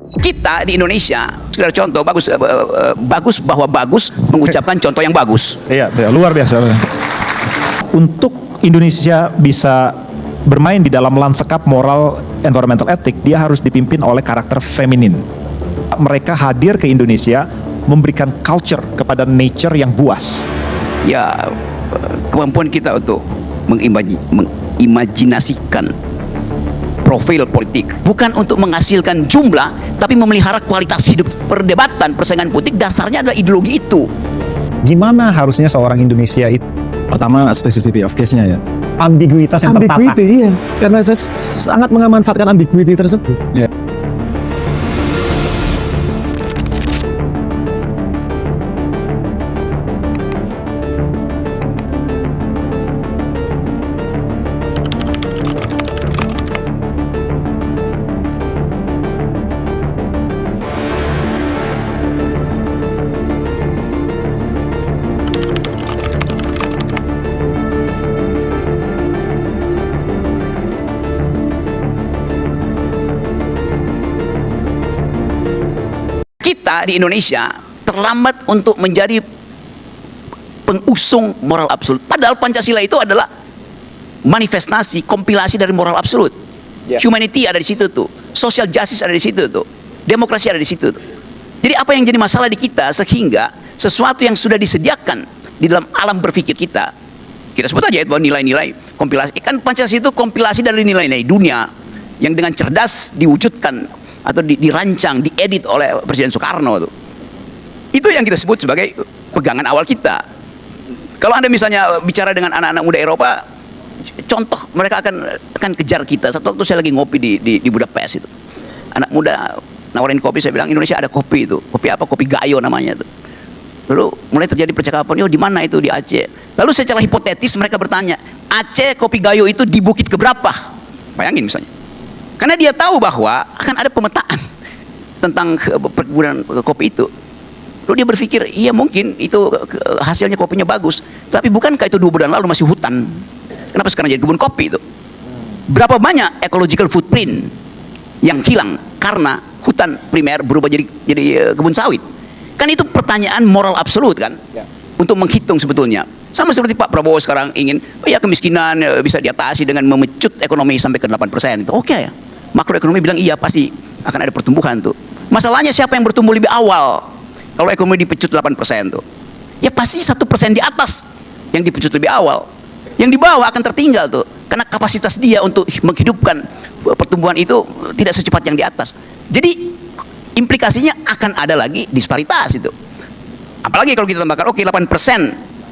Kita di Indonesia, sekedar contoh, bagus bahwa bagus mengucapkan contoh yang bagus. Iya, luar biasa. Untuk Indonesia bisa bermain di dalam lanskap moral environmental etik, dia harus dipimpin oleh karakter feminin. Mereka hadir ke Indonesia memberikan culture kepada nature yang buas. Ya, kemampuan kita untuk mengimajinasikan profil politik bukan untuk menghasilkan jumlah, tapi memelihara kualitas hidup. Perdebatan persaingan politik dasarnya adalah ideologi itu. Gimana harusnya seorang Indonesia itu? Pertama, specificity of case-nya ya. Ambiguitas yang tertata. Ambiguity, iya. Karena saya sangat memanfaatkan ambiguity tersebut. Ya. Kita di Indonesia terlambat untuk menjadi pengusung moral absolut. Padahal Pancasila itu adalah manifestasi, kompilasi dari moral absolut. Humanity ada di situ tuh, social justice ada di situ tuh, demokrasi ada di situ tuh. Jadi apa yang jadi masalah di kita sehingga sesuatu yang sudah disediakan di dalam alam berpikir kita sebut aja bahwa nilai-nilai kompilasi. Kan Pancasila itu kompilasi dari nilai-nilai dunia yang dengan cerdas diwujudkan atau dirancang, diedit oleh Presiden Soekarno tuh. Itu yang kita sebut sebagai pegangan awal kita. Kalau Anda misalnya bicara dengan anak-anak muda Eropa, contoh mereka akan kejar kita. Satu waktu saya lagi ngopi di Budapest itu. Anak muda nawarin kopi, saya bilang Indonesia ada kopi itu. Kopi apa? Kopi Gayo namanya itu. Lalu mulai terjadi percakapan, "Yo, di mana itu? Di Aceh." Lalu secara hipotetis mereka bertanya, "Aceh kopi Gayo itu di bukit keberapa?" Bayangin misalnya. Karena dia tahu bahwa akan ada pemetaan tentang perkebunan kopi itu. Lalu dia berpikir, iya mungkin itu hasilnya kopinya bagus. Tapi bukankah itu 2 bulan lalu masih hutan? Kenapa sekarang jadi kebun kopi itu? Berapa banyak ecological footprint yang hilang karena hutan primer berubah jadi kebun sawit? Kan itu pertanyaan moral absolut kan? Untuk menghitung sebetulnya. Sama seperti Pak Prabowo sekarang ingin, kemiskinan bisa diatasi dengan memecut ekonomi sampai ke 8%. Itu oke ya. Makroekonomi bilang iya pasti akan ada pertumbuhan tuh. Masalahnya siapa yang bertumbuh lebih awal? Kalau ekonomi dipecut 8% tuh, ya pasti 1% di atas yang dipecut lebih awal. Yang di bawah akan tertinggal tuh, karena kapasitas dia untuk menghidupkan pertumbuhan itu tidak secepat yang di atas. Jadi implikasinya akan ada lagi disparitas itu. Apalagi kalau kita tambahkan, 8%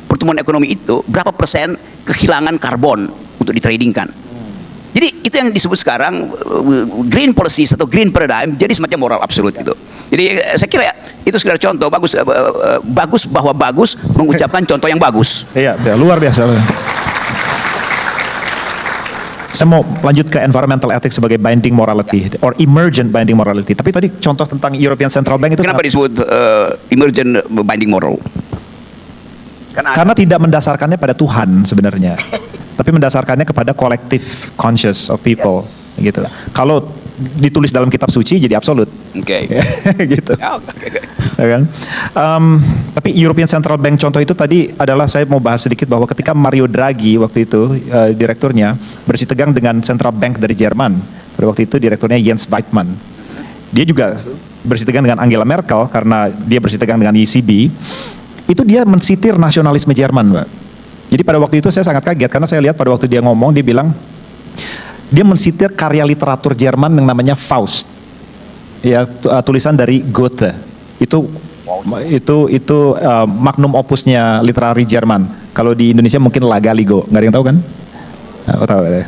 pertumbuhan ekonomi itu, berapa persen kehilangan karbon untuk ditradingkan. Jadi itu yang disebut sekarang green policies atau green paradigm jadi semacam moral absolut gitu. Jadi saya kira itu sekedar contoh, bagus bahwa bagus mengucapkan contoh yang bagus. Iya, luar biasa. Saya mau lanjut ke environmental ethics sebagai binding morality or emergent binding morality. Tapi tadi contoh tentang European Central Bank itu kenapa disebut emergent binding moral? Karena tidak mendasarkannya pada Tuhan sebenarnya, tapi mendasarkannya kepada collective conscious of people, gitu. Kalau ditulis dalam kitab suci jadi absolut, gitu. Ya kan? Tapi European Central Bank contoh itu tadi adalah saya mau bahas sedikit bahwa ketika Mario Draghi waktu itu direkturnya bersitegang dengan Central Bank dari Jerman, pada waktu itu direkturnya Jens Weidmann. Dia juga bersitegang dengan Angela Merkel karena dia bersitegang dengan ECB. Itu dia mensitir nasionalisme Jerman, Mbak. Jadi pada waktu itu saya sangat kaget karena saya lihat pada waktu dia ngomong, dia bilang dia mensitir karya literatur Jerman yang namanya Faust. Ya, tulisan dari Goethe. Itu magnum opusnya literari Jerman. Kalau di Indonesia mungkin Lagaligo, nggak ada yang tahu kan? Tahu ya.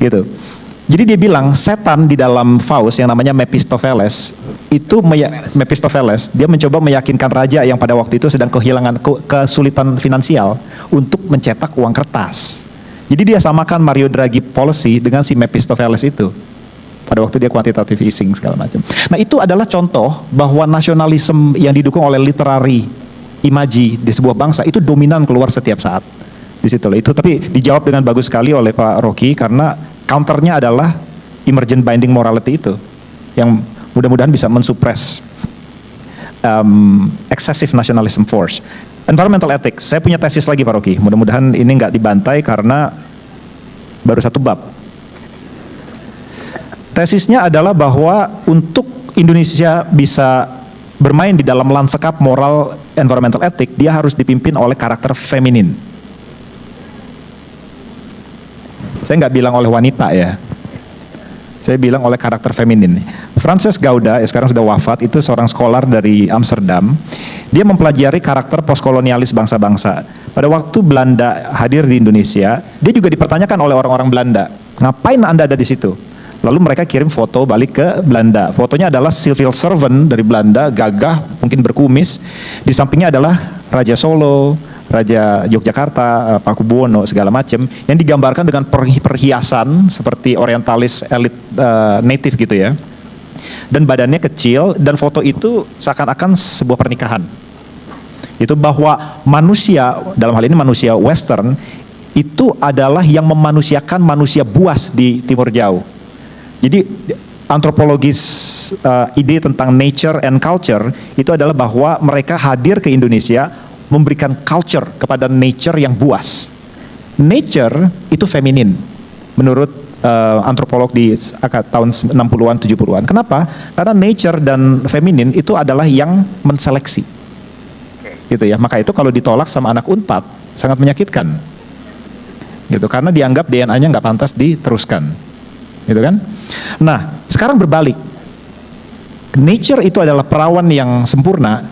Gitu. Jadi dia bilang setan di dalam Faust yang namanya Mephistopheles itu Mephistopheles dia mencoba meyakinkan raja yang pada waktu itu sedang kesulitan finansial untuk mencetak uang kertas. Jadi dia samakan Mario Draghi policy dengan si Mephistopheles itu pada waktu dia quantitative easing segala macam. Nah itu adalah contoh bahwa nasionalisme yang didukung oleh literary imaji di sebuah bangsa itu dominan keluar setiap saat di situ. Itu tapi dijawab dengan bagus sekali oleh Pak Rocky karena counternya adalah emergent binding morality itu yang mudah-mudahan bisa mensupres excessive nationalism force. Environmental ethics, saya punya tesis lagi Pak Rocky, mudah-mudahan ini nggak dibantai karena baru satu bab. Tesisnya adalah bahwa untuk Indonesia bisa bermain di dalam lanskap moral environmental ethic, dia harus dipimpin oleh karakter feminin. Saya nggak bilang oleh wanita ya, saya bilang oleh karakter feminin. Frances Gauda, sekarang sudah wafat, itu seorang scholar dari Amsterdam. Dia mempelajari karakter postkolonialis bangsa-bangsa. Pada waktu Belanda hadir di Indonesia, dia juga dipertanyakan oleh orang-orang Belanda, ngapain Anda ada di situ? Lalu mereka kirim foto balik ke Belanda. Fotonya adalah civil servant dari Belanda, gagah, mungkin berkumis. Di sampingnya adalah Raja Solo, Raja Yogyakarta, Pakubuwono, segala macam, yang digambarkan dengan perhiasan seperti orientalis elit native gitu ya. Dan badannya kecil, dan foto itu seakan-akan sebuah pernikahan. Itu bahwa manusia, dalam hal ini manusia Western, itu adalah yang memanusiakan manusia buas di Timur Jauh. Jadi antropologis ide tentang nature and culture itu adalah bahwa mereka hadir ke Indonesia memberikan culture kepada nature yang buas. Nature itu feminin menurut antropolog di tahun 60-an 70-an. Kenapa? Karena nature dan feminin itu adalah yang menseleksi. Gitu ya. Maka itu kalau ditolak sama anak Unpad sangat menyakitkan. Gitu, karena dianggap DNA-nya nggak pantas diteruskan. Gitu kan? Nah, sekarang berbalik. Nature itu adalah perawan yang sempurna.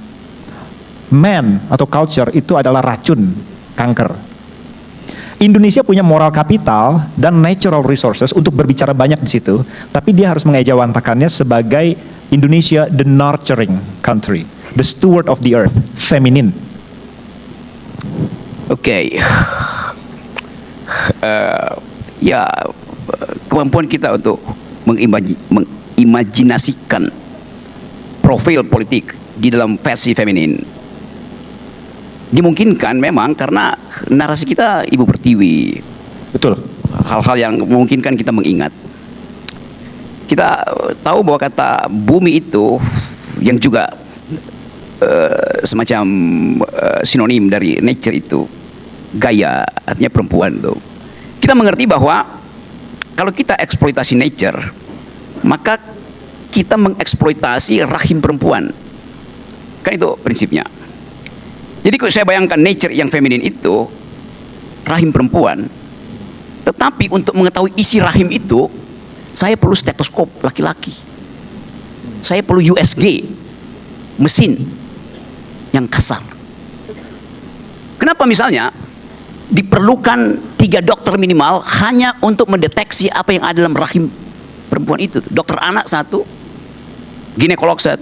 Man atau culture itu adalah racun, kanker. Indonesia punya moral kapital dan natural resources untuk berbicara banyak di situ, tapi dia harus mengejawantakannya sebagai Indonesia the nurturing country, the steward of the earth, feminin. Oke. Ya, kemampuan kita untuk mengimajinasikan profil politik di dalam versi feminin dimungkinkan memang karena narasi kita Ibu Pertiwi. Betul. Hal-hal yang memungkinkan kita mengingat. Kita tahu bahwa kata bumi itu yang juga semacam sinonim dari nature itu, Gaia, artinya perempuan tuh. Kita mengerti bahwa kalau kita eksploitasi nature, maka kita mengeksploitasi rahim perempuan. Kan itu prinsipnya. Jadi kalau saya bayangkan nature yang feminin itu rahim perempuan, tetapi untuk mengetahui isi rahim itu saya perlu stetoskop laki-laki, saya perlu USG mesin yang kasar. Kenapa misalnya diperlukan 3 dokter minimal hanya untuk mendeteksi apa yang ada dalam rahim perempuan itu? Dokter anak 1, ginekolog 1,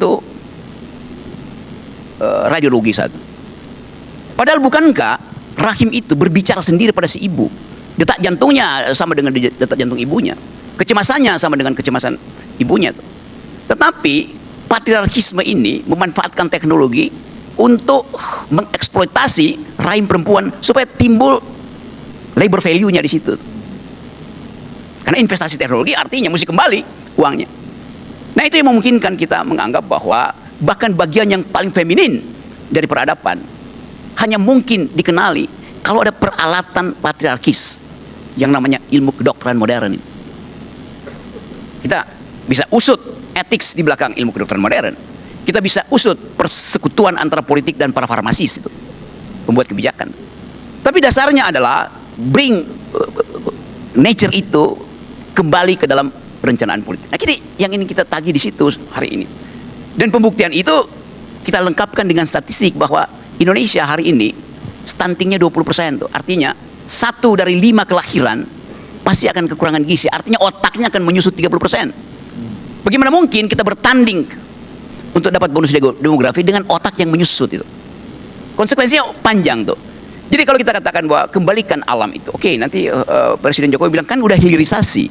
radiologi 1. Padahal bukankah rahim itu berbicara sendiri pada si ibu? Detak jantungnya sama dengan detak jantung ibunya. Kecemasannya sama dengan kecemasan ibunya. Tetapi patriarkisme ini memanfaatkan teknologi untuk mengeksploitasi rahim perempuan supaya timbul labor value-nya di situ. Karena investasi teknologi artinya mesti kembali uangnya. Nah, itu yang memungkinkan kita menganggap bahwa bahkan bagian yang paling feminin dari peradaban hanya mungkin dikenali kalau ada peralatan patriarkis yang namanya ilmu kedokteran modern. Kita bisa usut etik di belakang ilmu kedokteran modern. Kita bisa usut persekutuan antara politik dan para farmasis itu, pembuat kebijakan. Tapi dasarnya adalah bring nature itu kembali ke dalam perencanaan politik. Nah, yang ingin kita tagih di situ hari ini. Dan pembuktian itu kita lengkapkan dengan statistik bahwa Indonesia hari ini stuntingnya 20%. Artinya 1 dari 5 kelahiran pasti akan kekurangan gizi. Artinya otaknya akan menyusut 30%. Bagaimana mungkin kita bertanding untuk dapat bonus demografi dengan otak yang menyusut itu? Konsekuensinya panjang tuh. Jadi kalau kita katakan bahwa kembalikan alam itu, oke, nanti Presiden Jokowi bilang kan udah hilirisasi,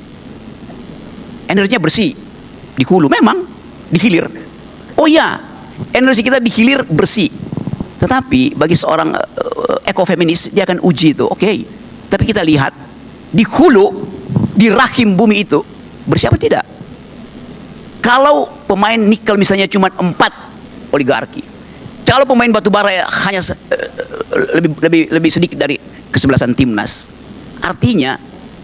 energinya bersih di hulu, memang dihilir. Oh ya, energi kita dihilir bersih. Tetapi bagi seorang ekofeminis dia akan uji itu, oke. Tapi kita lihat di hulu, di rahim bumi itu bersih apa tidak? Kalau pemain nikel misalnya cuma 4 oligarki, kalau pemain batu bara hanya lebih sedikit dari kesebelasan timnas, artinya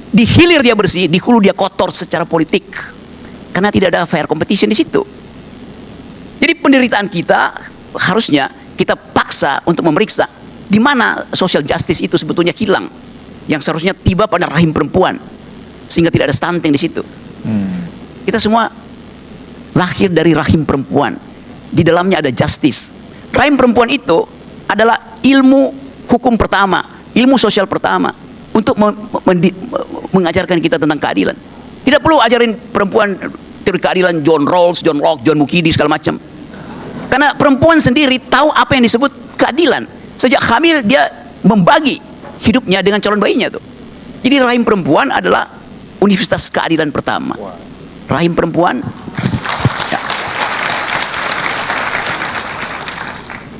di hilir dia bersih, di hulu dia kotor secara politik, karena tidak ada fair competition di situ. Jadi penderitaan kita harusnya kita paksa untuk memeriksa di mana social justice itu sebetulnya hilang, yang seharusnya tiba pada rahim perempuan, sehingga tidak ada stunting di situ. Kita semua lahir dari rahim perempuan, di dalamnya ada justice. Rahim perempuan itu adalah ilmu hukum pertama, ilmu sosial pertama untuk mengajarkan kita tentang keadilan. Tidak perlu ajarin perempuan teori keadilan John Rawls, John Locke, John Mukidi segala macam. Karena perempuan sendiri tahu apa yang disebut keadilan. Sejak hamil dia membagi hidupnya dengan calon bayinya tuh. Jadi rahim perempuan adalah universitas keadilan pertama. Rahim perempuan. Ya.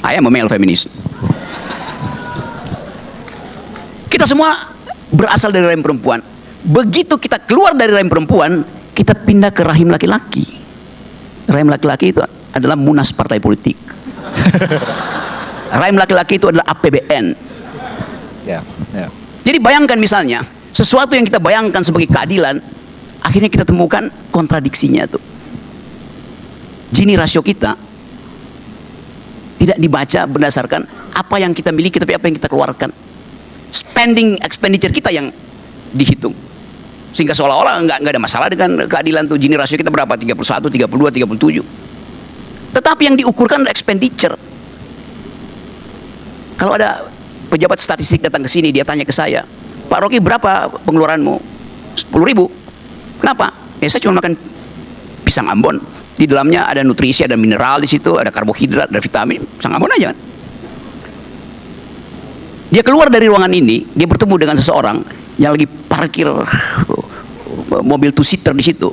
I am a male feminist. Kita semua berasal dari rahim perempuan. Begitu kita keluar dari rahim perempuan, kita pindah ke rahim laki-laki. Rahim laki-laki itu adalah munas partai politik. Rahim laki-laki itu adalah APBN. Jadi bayangkan misalnya, sesuatu yang kita bayangkan sebagai keadilan, akhirnya kita temukan kontradiksinya tuh. Gini rasio kita tidak dibaca berdasarkan apa yang kita miliki, tapi apa yang kita keluarkan. Spending expenditure kita yang dihitung, sehingga seolah-olah nggak ada masalah dengan keadilan tuh. Gini rasio kita berapa? 31, 32, 37. Tetapi yang diukurkan adalah expenditure. Kalau ada pejabat statistik datang ke sini, dia tanya ke saya, Pak Rocky, berapa pengeluaranmu? 10.000. Kenapa? Ya saya cuma makan pisang Ambon. Di dalamnya ada nutrisi, ada mineral di situ, ada karbohidrat, ada vitamin. Pisang Ambon aja kan. Dia keluar dari ruangan ini, dia bertemu dengan seseorang yang lagi parkir mobil two-seater di situ,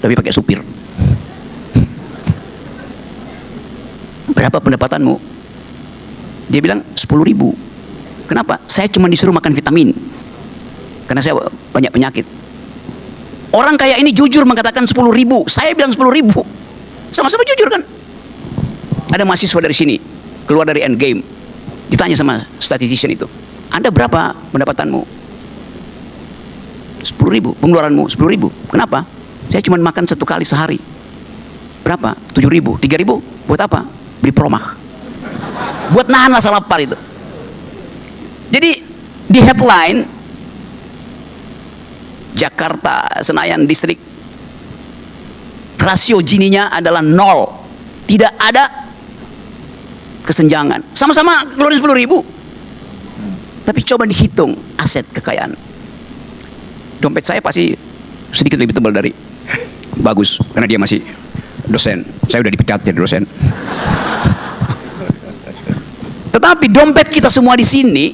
tapi pakai supir. Berapa pendapatanmu? Dia bilang 10.000. Kenapa? Saya cuma disuruh makan vitamin, karena saya banyak penyakit. Orang kaya ini jujur mengatakan 10.000. Saya bilang 10.000. Sama-sama jujur kan? Ada mahasiswa dari sini keluar dari Endgame, ditanya sama statistician itu, Anda berapa pendapatanmu? 10.000. Pengeluaranmu 10.000. Kenapa? Saya cuma makan 1 kali sehari. Berapa? 7.000. 3.000. Buat apa? Beli promah. Buat nahan rasa lapar itu. Jadi di headline Jakarta Senayan Distrik, rasio Gini-nya adalah 0. Tidak ada kesenjangan. Sama-sama keluarin 10.000. Tapi coba dihitung aset kekayaan. Dompet saya pasti sedikit lebih tebal dari Bagus, karena dia masih dosen. Saya udah dipecat jadi dosen. Tetapi dompet kita semua di sini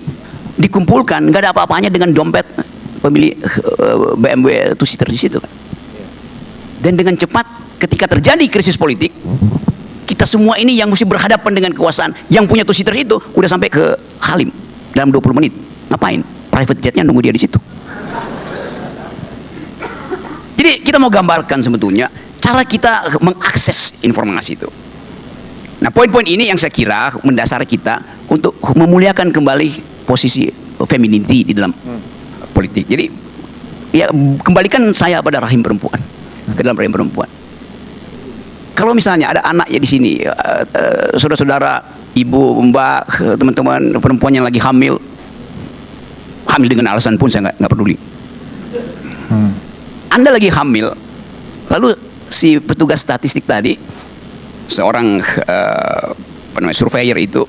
dikumpulkan, nggak ada apa-apanya dengan dompet pemilik BMW two-seater di situ kan. Dan dengan cepat ketika terjadi krisis politik, kita semua ini yang mesti berhadapan dengan kekuasaan, yang punya two-seater itu udah sampai ke Halim dalam 20 menit. Ngapain? Private jetnya nunggu dia di situ. Jadi kita mau gambarkan sebetulnya cara kita mengakses informasi itu. Nah, poin-poin ini yang saya kira mendasari kita untuk memuliakan kembali posisi femininity di dalam politik. Jadi ya kembalikan saya pada rahim perempuan, ke dalam rahim perempuan. Kalau misalnya ada anak ya di sini, saudara-saudara, ibu, mbak, teman-teman perempuan yang lagi hamil dengan alasan pun saya nggak peduli. Anda lagi hamil, lalu si petugas statistik tadi, seorang surveyor itu,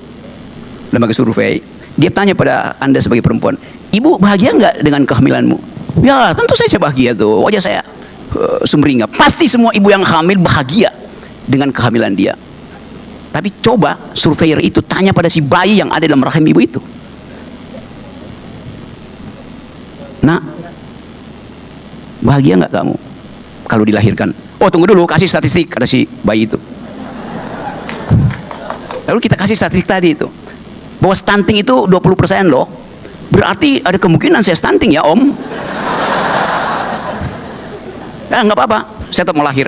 lembaga survei, dia tanya pada Anda sebagai perempuan, ibu bahagia nggak dengan kehamilanmu? Ya tentu saya bahagia tuh, wajah saya sumringah. Pasti semua ibu yang hamil bahagia dengan kehamilan dia. Tapi coba surveyor itu tanya pada si bayi yang ada dalam rahim ibu itu, nah bahagia nggak kamu kalau dilahirkan? Oh tunggu dulu, kasih statistik, kata si bayi itu. Lalu kita kasih statistik tadi itu, bahwa stunting itu 20% loh. Berarti ada kemungkinan saya stunting ya om. Ya nggak apa-apa, saya tetap mau lahir.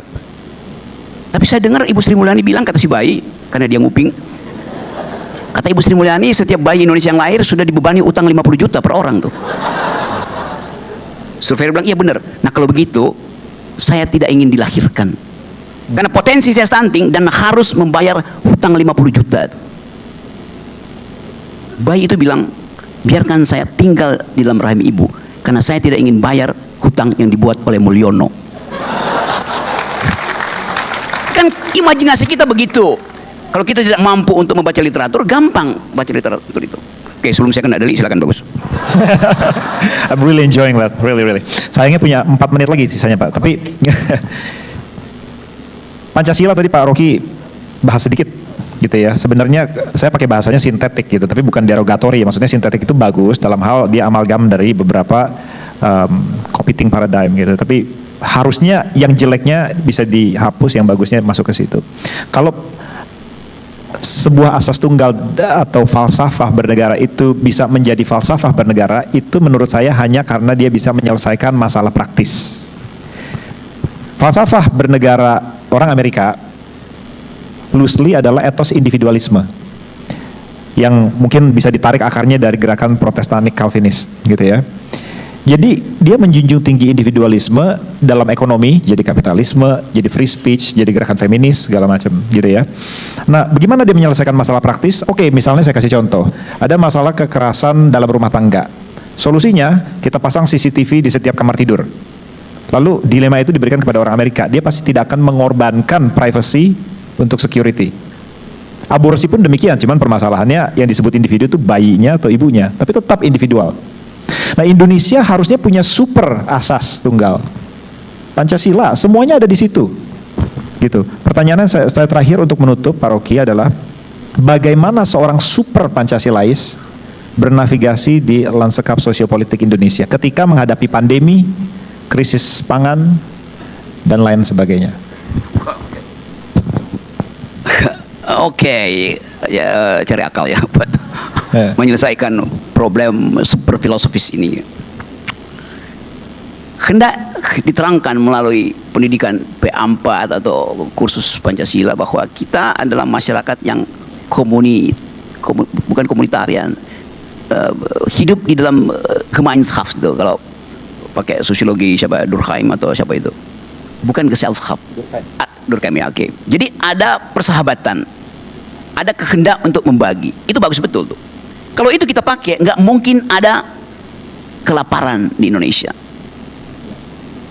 Tapi saya dengar Ibu Sri Mulyani bilang, kata si bayi, karena dia nguping, kata Ibu Sri Mulyani setiap bayi Indonesia yang lahir sudah dibebani utang 50 juta per orang tuh. Survei bilang iya benar. Nah kalau begitu saya tidak ingin dilahirkan karena potensi saya stunting dan harus membayar hutang 50 juta. Bayi itu bilang, biarkan saya tinggal di dalam rahim ibu karena saya tidak ingin bayar hutang yang dibuat oleh Mulyono. Kan imajinasi kita begitu. Kalau kita tidak mampu untuk membaca literatur, gampang baca literatur itu. Oke, sebelum saya kena dali, silakan bagus. I'm really enjoying that, really. Sayangnya punya 4 menit lagi sisanya Pak. Tapi Pancasila tadi Pak Rocky bahas sedikit gitu ya. Sebenarnya saya pakai bahasanya sintetik gitu, tapi bukan derogatory. Maksudnya sintetik itu bagus dalam hal dia amalgam dari beberapa competing paradigm gitu. Tapi harusnya yang jeleknya bisa dihapus, yang bagusnya masuk ke situ. Kalau sebuah asas tunggal atau falsafah bernegara itu bisa menjadi falsafah bernegara, itu menurut saya hanya karena dia bisa menyelesaikan masalah praktis. Falsafah bernegara orang Amerika loosely adalah etos individualisme yang mungkin bisa ditarik akarnya dari gerakan Protestanik Calvinis gitu ya. Jadi dia menjunjung tinggi individualisme dalam ekonomi, jadi kapitalisme, jadi free speech, jadi gerakan feminis, segala macam gitu ya. Nah, bagaimana dia menyelesaikan masalah praktis? Oke, misalnya saya kasih contoh. Ada masalah kekerasan dalam rumah tangga. Solusinya, kita pasang CCTV di setiap kamar tidur. Lalu dilema itu diberikan kepada orang Amerika. Dia pasti tidak akan mengorbankan privacy untuk security. Aborsi pun demikian, cuman permasalahannya yang disebut individu itu bayinya atau ibunya, tapi tetap individual. Nah, Indonesia harusnya punya super asas tunggal. Pancasila, semuanya ada di situ. Gitu. Pertanyaan saya terakhir untuk menutup Pak Rocky adalah bagaimana seorang super Pancasilais bernavigasi di lanskap sosiopolitik Indonesia ketika menghadapi pandemi, krisis pangan, dan lain sebagainya. Oke, ya, cari akal ya buat menyelesaikan problem super filosofis ini. Hendak diterangkan melalui pendidikan P4 atau kursus Pancasila bahwa kita adalah masyarakat yang bukan komunitarian, hidup di dalam Gemeinschaft itu, kalau pakai sosiologi siapa Durkheim atau siapa itu, bukan Gesellschaft, Durkheim ya, oke. Jadi ada persahabatan, ada kehendak untuk membagi, itu bagus betul tuh. Kalau itu kita pakai, nggak mungkin ada kelaparan di Indonesia.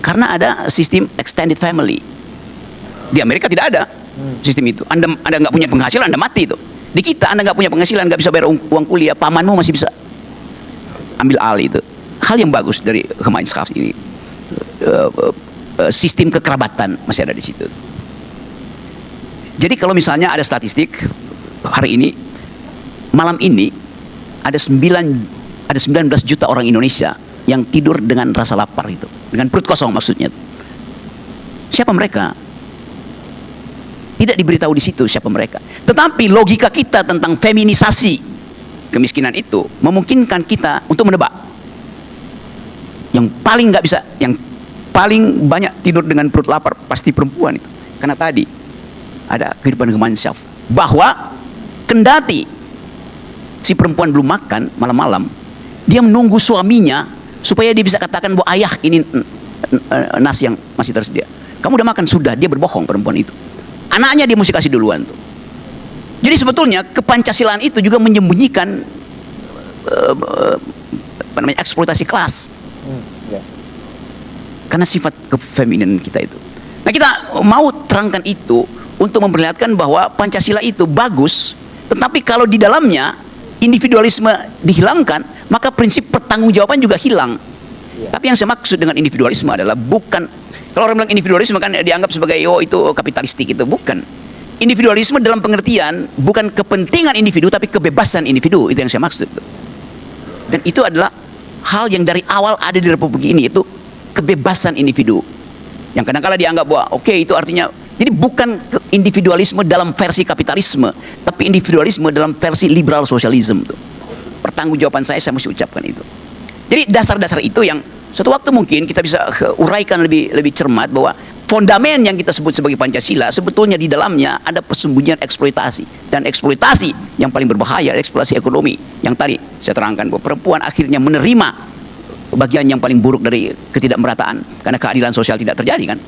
Karena ada sistem extended family. Di Amerika tidak ada sistem itu. Anda nggak punya penghasilan, Anda mati itu. Di kita, Anda nggak punya penghasilan, nggak bisa bayar uang kuliah, pamanmu masih bisa ambil alih itu. Hal yang bagus dari Gemeinschaft ini. Sistem kekerabatan masih ada di situ. Jadi kalau misalnya ada statistik hari ini, malam ini, ada 19 juta orang Indonesia yang tidur dengan rasa lapar itu, dengan perut kosong maksudnya. Siapa mereka? Tidak diberitahu di situ siapa mereka. Tetapi logika kita tentang feminisasi kemiskinan itu memungkinkan kita untuk menebak. Yang paling nggak bisa, yang paling banyak tidur dengan perut lapar pasti perempuan itu. Karena tadi ada kehidupan Gemeinschaft bahwa kendati si perempuan belum makan malam-malam, dia menunggu suaminya supaya dia bisa katakan bahwa ayah ini nasi yang masih tersedia. Kamu udah makan? Sudah. Dia berbohong perempuan itu. Anaknya dia mesti kasih duluan tuh. Jadi sebetulnya kepancasilaan itu juga menyembunyikan eksploitasi kelas. Karena sifat kefemininan kita itu. Nah, kita mau terangkan itu untuk memperlihatkan bahwa Pancasila itu bagus, tetapi kalau di dalamnya individualisme dihilangkan, maka prinsip pertanggungjawaban juga hilang. Tapi yang saya maksud dengan individualisme adalah bukan, kalau orang bilang individualisme kan dianggap sebagai itu kapitalistik, itu bukan. Individualisme dalam pengertian bukan kepentingan individu tapi kebebasan individu, itu yang saya maksud. Dan itu adalah hal yang dari awal ada di Republik ini, itu kebebasan individu. Yang kadang-kala dianggap bahwa oke, itu artinya, jadi bukan individualisme dalam versi kapitalisme, tapi individualisme dalam versi liberal sosialisme tuh. Pertanggungjawaban saya mesti ucapkan itu. Jadi dasar-dasar itu yang suatu waktu mungkin kita bisa uraikan lebih cermat, bahwa fondamen yang kita sebut sebagai Pancasila sebetulnya di dalamnya ada persembunyian eksploitasi, dan eksploitasi yang paling berbahaya adalah eksploitasi ekonomi yang tadi saya terangkan bahwa perempuan akhirnya menerima bagian yang paling buruk dari ketidakmerataan karena keadilan sosial tidak terjadi kan.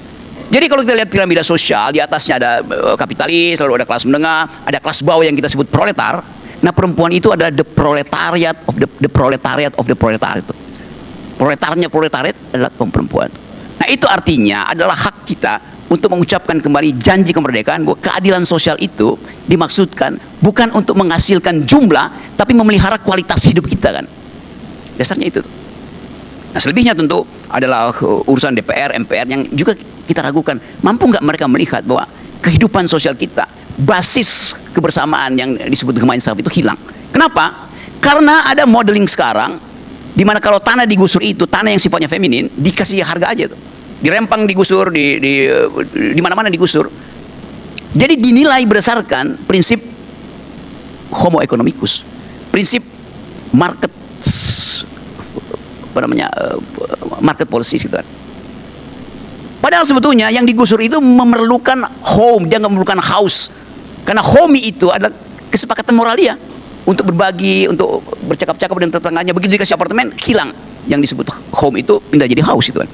Jadi kalau kita lihat piramida sosial, di atasnya ada kapitalis, lalu ada kelas menengah, ada kelas bawah yang kita sebut proletar. Nah, perempuan itu adalah the proletariat of the proletariat of the proletariat. Proletarnya proletariat adalah kaum perempuan. Nah, itu artinya adalah hak kita untuk mengucapkan kembali janji kemerdekaan bahwa keadilan sosial itu dimaksudkan bukan untuk menghasilkan jumlah, tapi memelihara kualitas hidup kita kan. Dasarnya itu. Nah, selebihnya tentu adalah urusan DPR, MPR yang juga kita ragukan. Mampu nggak mereka melihat bahwa kehidupan sosial kita, basis kebersamaan yang disebut gemeinschaft itu hilang. Kenapa? Karena ada modeling sekarang di mana kalau tanah digusur itu tanah yang sifatnya feminin dikasih harga aja tuh, dirempang digusur di mana-mana digusur. Jadi dinilai berdasarkan prinsip homo economicus, prinsip market market policy gitu kan. Padahal sebetulnya yang digusur itu memerlukan home, dia nggak memerlukan house, karena home itu adalah kesepakatan moral dia untuk berbagi, untuk bercakap-cakap dengan tetangganya. Begitu dikasih apartemen, hilang yang disebut home itu, pindah jadi house itu kan.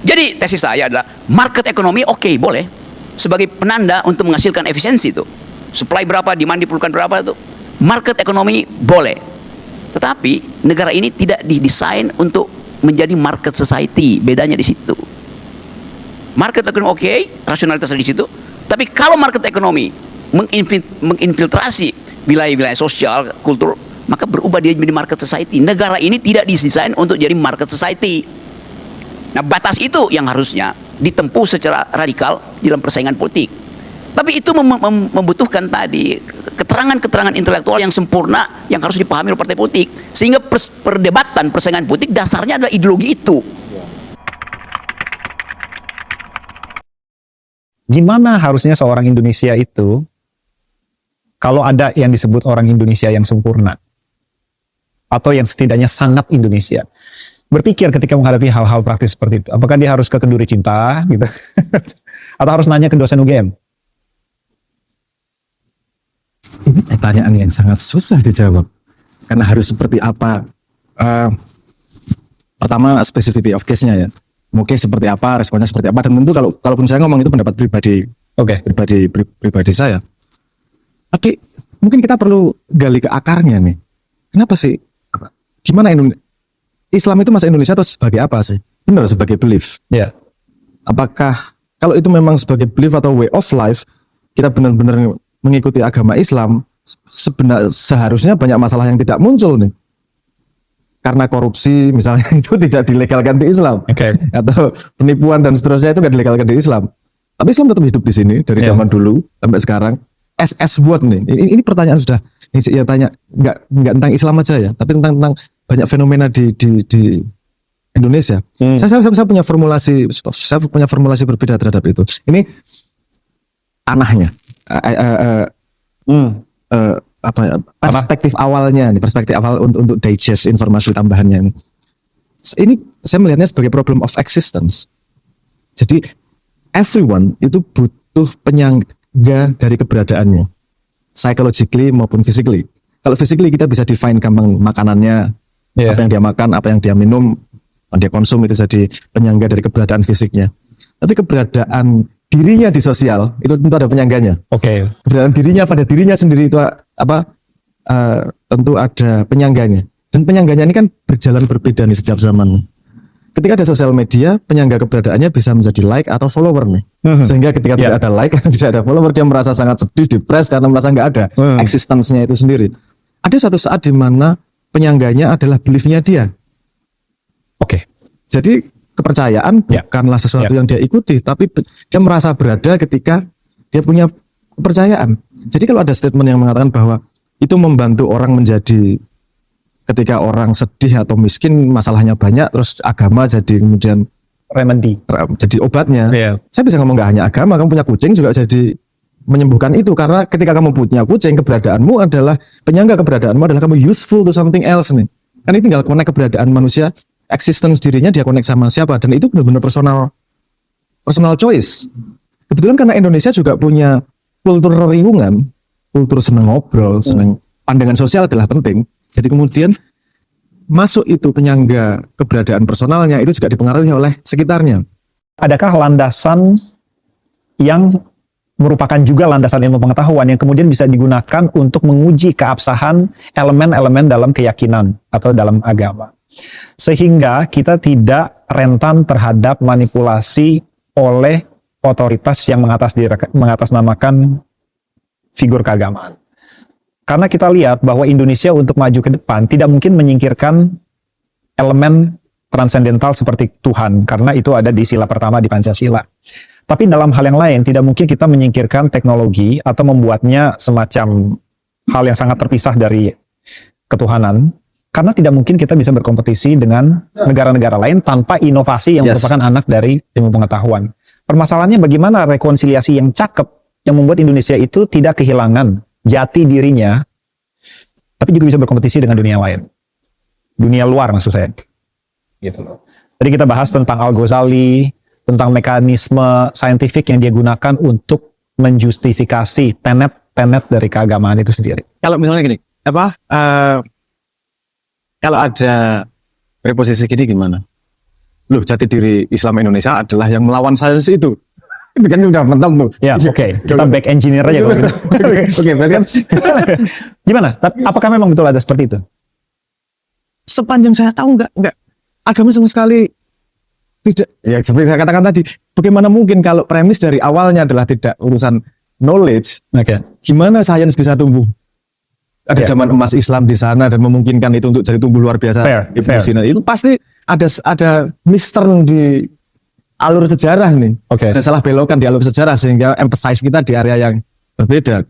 Jadi tesis saya adalah market ekonomi oke, boleh sebagai penanda untuk menghasilkan efisiensi itu. Supply berapa, demand diperlukan berapa itu. Market ekonomi boleh. Tetapi negara ini tidak didesain untuk menjadi market society, bedanya di situ. Market ekonomi oke, rasionalitas di situ. Tapi kalau market ekonomi menginfiltrasi wilayah-wilayah sosial, kultur, maka berubah dia menjadi market society. Negara ini tidak didesain untuk jadi market society. Nah, batas itu yang harusnya ditempuh secara radikal dalam persaingan politik. Tapi itu membutuhkan tadi keterangan-keterangan intelektual yang sempurna yang harus dipahami oleh partai politik. Sehingga perdebatan persaingan politik dasarnya adalah ideologi itu. Gimana harusnya seorang Indonesia itu kalau ada yang disebut orang Indonesia yang sempurna atau yang setidaknya sangat Indonesia, berpikir ketika menghadapi hal-hal praktis seperti itu? Apakah dia harus ke Kenduri Cinta gitu atau harus nanya ke dosen UGM? Ini pertanyaan yang sangat susah dijawab. Karena harus seperti apa? Pertama, specificity of case-nya ya. Mungkin seperti apa, responnya seperti apa. Dan tentu kalaupun saya ngomong itu pendapat pribadi, pribadi saya. Tapi mungkin kita perlu gali ke akarnya nih. Kenapa sih? Gimana Islam itu masuk Indonesia atau sebagai apa sih? Benar, sebagai belief. Ya. Apakah kalau itu memang sebagai belief atau way of life, kita benar-benar mengikuti agama Islam, seharusnya banyak masalah yang tidak muncul nih. Karena korupsi misalnya itu tidak dilegalkan di Islam, atau penipuan dan seterusnya itu nggak dilegalkan di Islam. Tapi Islam tetap hidup di sini dari zaman dulu sampai sekarang. SS buat nih. Ini pertanyaan sudah yang tanya nggak tentang Islam aja ya, tapi tentang banyak fenomena di Indonesia. Saya punya formulasi berbeda terhadap itu. Ini anahnya. Perspektif awalnya nih, perspektif awal untuk digest informasi tambahannya ini saya melihatnya sebagai problem of existence. Jadi everyone itu butuh penyangga dari keberadaannya, psychologically maupun physically. Kalau physically kita bisa define gampang makanannya, apa yang dia makan, apa yang dia minum, yang dia konsum itu jadi penyangga dari keberadaan fisiknya. Tapi keberadaan dirinya di sosial itu tentu ada penyangganya. Keberadaan dirinya pada dirinya sendiri itu tentu ada penyangganya. Dan penyangganya ini kan berjalan berbeda nih setiap zaman. Ketika ada sosial media, penyangga keberadaannya bisa menjadi like atau follower nih. Sehingga ketika tidak ada like, tidak ada follower, dia merasa sangat sedih, depres karena merasa nggak ada eksistensinya itu sendiri. Ada suatu saat di mana penyangganya adalah beliefnya dia. Jadi kepercayaan bukanlah sesuatu yang dia ikuti, tapi dia merasa berada ketika dia punya kepercayaan. Jadi kalau ada statement yang mengatakan bahwa itu membantu orang menjadi, ketika orang sedih atau miskin masalahnya banyak, terus agama jadi kemudian remedy, jadi obatnya. Saya bisa ngomong nggak hanya agama, kamu punya kucing juga jadi menyembuhkan itu, karena ketika kamu punya kucing, keberadaanmu adalah penyangga keberadaanmu adalah kamu useful to something else nih. Kan ini tinggal connect keberadaan manusia, existence dirinya dia connect sama siapa, dan itu benar-benar personal personal choice. Kebetulan karena Indonesia juga punya kultur riungan, kultur senang ngobrol, senang pandangan sosial adalah penting. Jadi kemudian masuk itu penyangga keberadaan personalnya itu juga dipengaruhi oleh sekitarnya. Adakah landasan yang merupakan juga landasan ilmu pengetahuan yang kemudian bisa digunakan untuk menguji keabsahan elemen-elemen dalam keyakinan atau dalam agama? Sehingga kita tidak rentan terhadap manipulasi oleh otoritas yang mengatasnamakan figur keagamaan. Karena kita lihat bahwa Indonesia untuk maju ke depan tidak mungkin menyingkirkan elemen transendental seperti Tuhan, karena itu ada di sila pertama di Pancasila. Tapi dalam hal yang lain tidak mungkin kita menyingkirkan teknologi atau membuatnya semacam hal yang sangat terpisah dari ketuhanan. Karena tidak mungkin kita bisa berkompetisi dengan negara-negara lain tanpa inovasi yang merupakan anak dari ilmu pengetahuan. Permasalahannya bagaimana rekonsiliasi yang cakep yang membuat Indonesia itu tidak kehilangan jati dirinya, tapi juga bisa berkompetisi dengan dunia lain. Dunia luar maksud saya. Gitu loh. Jadi kita bahas tentang Al-Ghazali, tentang mekanisme saintifik yang dia gunakan untuk menjustifikasi tenet-tenet dari keagamaan itu sendiri. Kalau misalnya gini, kalau ada reposisi gini gimana? Loh, jati diri Islam Indonesia adalah yang melawan sains itu. Itu kan udah mentok tuh. Ya, oke. Kita back engineer aja kalau gitu. Oke, berarti kan Gimana? Apakah memang betul ada seperti itu? sepanjang saya tahu enggak agama sama sekali tidak. Ya seperti saya katakan tadi, bagaimana mungkin kalau premis dari awalnya adalah tidak urusan knowledge, gimana sains bisa tumbuh? Ada zaman emas Islam di sana dan memungkinkan itu untuk jadi tumbuh luar biasa. Fair. Itu pasti ada mistern di alur sejarah nih. Ada salah belokan di alur sejarah sehingga emphasize kita di area yang berbeda.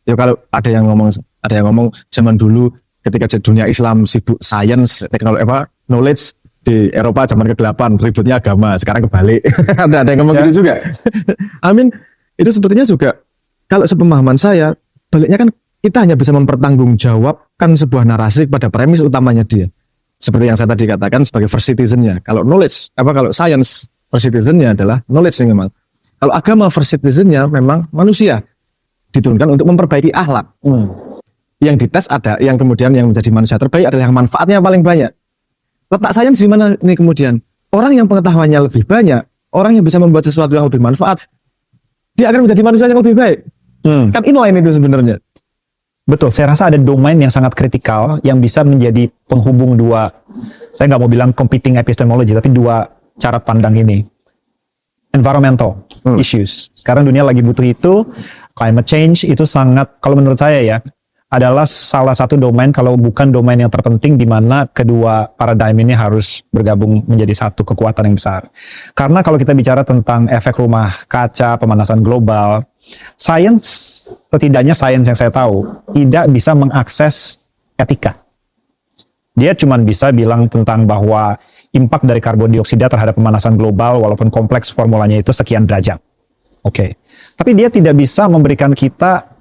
Ya kalau ada yang ngomong zaman dulu ketika dunia Islam sibuk sains, teknologi knowledge, di Eropa zaman ke-8 ributnya agama, sekarang kebalik. ada yang ngomong gitu juga. Itu sebetulnya juga kalau sepemahaman saya, baliknya kan kita hanya bisa mempertanggungjawabkan sebuah narasi pada premis utamanya dia. Seperti yang saya tadi katakan sebagai first citizen-nya. Kalau knowledge, kalau science first citizen-nya adalah knowledge memang. Kalau agama first citizen-nya memang manusia. Diturunkan untuk memperbaiki akhlak. Yang dites ada, yang kemudian yang menjadi manusia terbaik adalah yang manfaatnya paling banyak. Letak sains di mana nih kemudian? Orang yang pengetahuannya lebih banyak, orang yang bisa membuat sesuatu yang lebih manfaat, dia akan menjadi manusia yang lebih baik. Kan inline itu sebenarnya. Betul, saya rasa ada domain yang sangat kritikal yang bisa menjadi penghubung dua, saya nggak mau bilang competing epistemology, tapi dua cara pandang ini. Environmental issues. Sekarang dunia lagi butuh itu, climate change itu sangat, kalau menurut saya ya, adalah salah satu domain, kalau bukan domain yang terpenting di mana kedua paradigm ini harus bergabung menjadi satu kekuatan yang besar. Karena kalau kita bicara tentang efek rumah kaca, pemanasan global, sains, setidaknya sains yang saya tahu, tidak bisa mengakses etika. Dia cuma bisa bilang tentang bahwa impact dari karbon dioksida terhadap pemanasan global, walaupun kompleks formulanya itu sekian derajat. Oke. Tapi dia tidak bisa memberikan kita,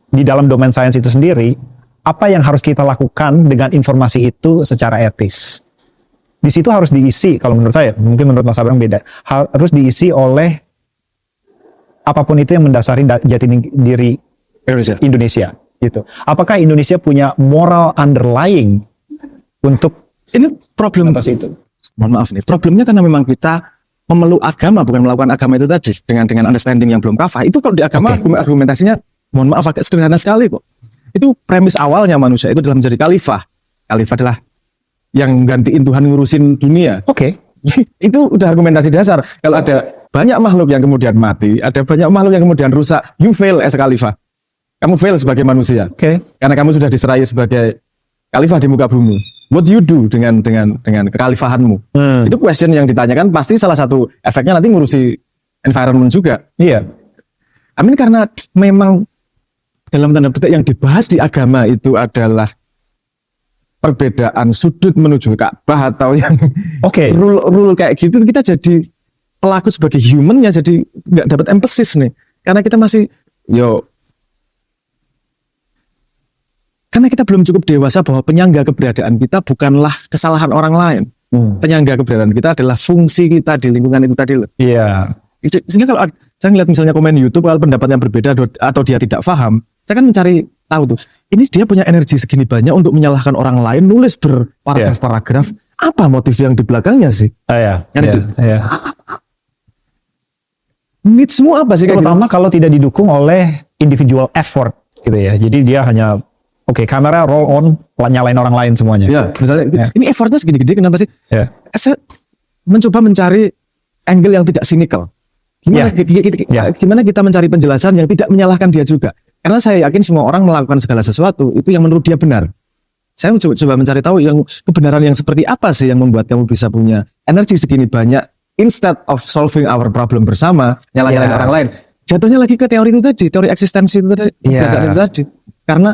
di dalam domain sains itu sendiri, apa yang harus kita lakukan dengan informasi itu secara etis. Di situ harus diisi, kalau menurut saya, mungkin menurut Mas Abraham beda, harus diisi oleh apapun itu yang mendasari jati diri Indonesia gitu. Apakah Indonesia punya moral underlying untuk ini problem atas itu? Mohon maaf nih, problemnya karena memang kita memeluk agama bukan melakukan agama itu tadi dengan understanding yang belum kafah. Itu kalau di agama argumentasinya mohon maaf agak sederhana sekali kok. Itu premis awalnya manusia itu adalah menjadi khalifah. Khalifah adalah yang gantiin Tuhan ngurusin dunia. Itu udah argumentasi dasar. Kalau ada banyak makhluk yang kemudian mati, ada banyak makhluk yang kemudian rusak, you fail as a khalifah. Kamu fail sebagai manusia. Karena kamu sudah diserai sebagai khalifah di muka bumi. What do you do dengan kekhalifahanmu? Itu question yang ditanyakan, pasti salah satu efeknya nanti ngurusi environment juga. Iya. Karena memang dalam tanda petik yang dibahas di agama itu adalah perbedaan sudut menuju Ka'bah atau yang rule kayak gitu, kita jadi pelaku sebagai human-nya jadi nggak dapat emphasis nih, karena kita masih karena kita belum cukup dewasa bahwa penyangga keberadaan kita bukanlah kesalahan orang lain. Penyangga keberadaan kita adalah fungsi kita di lingkungan itu tadi loh. Iya. Sehingga kalau saya ngeliat misalnya komen YouTube kalau pendapat yang berbeda atau dia tidak paham, saya kan mencari tahu tuh, ini dia punya energi segini banyak untuk menyalahkan orang lain, nulis berparagraf-paragraf, apa motif yang di belakangnya sih? Iya. Kan itu. Iya. Need semua apa sih? Terutama kalau tidak didukung oleh individual effort gitu ya. Jadi dia hanya kamera roll on, nyalain orang lain semuanya. Ya, misalnya ini effortnya segini gede, kenapa sih? Ya. Saya mencoba mencari angle yang tidak cynical. Gimana kita mencari penjelasan yang tidak menyalahkan dia juga? Karena saya yakin semua orang melakukan segala sesuatu itu yang menurut dia benar. Saya coba mencari tahu yang kebenaran yang seperti apa sih yang membuat kamu bisa punya energi segini banyak. Instead of solving our problem bersama, nyalahin orang lain, jatuhnya lagi ke teori itu tadi, teori eksistensi itu tadi, itu tadi. Karena